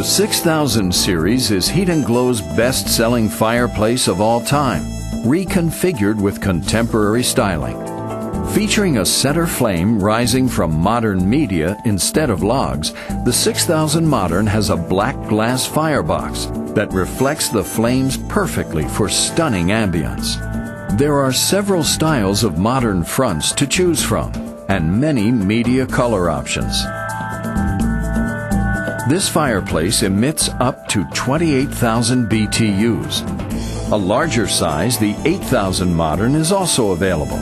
6000 series is Heat & Glow's best-selling fireplace of all time, reconfigured with contemporary styling. Featuring a center flame rising from modern media instead of logs, the 6000 Modern has a black glass firebox that reflects the flames perfectly for stunning ambience. There are several styles of modern fronts to choose from, and many media color options. This fireplace emits up to 28,000 BTUs. A larger size, the 8000 Modern, is also available.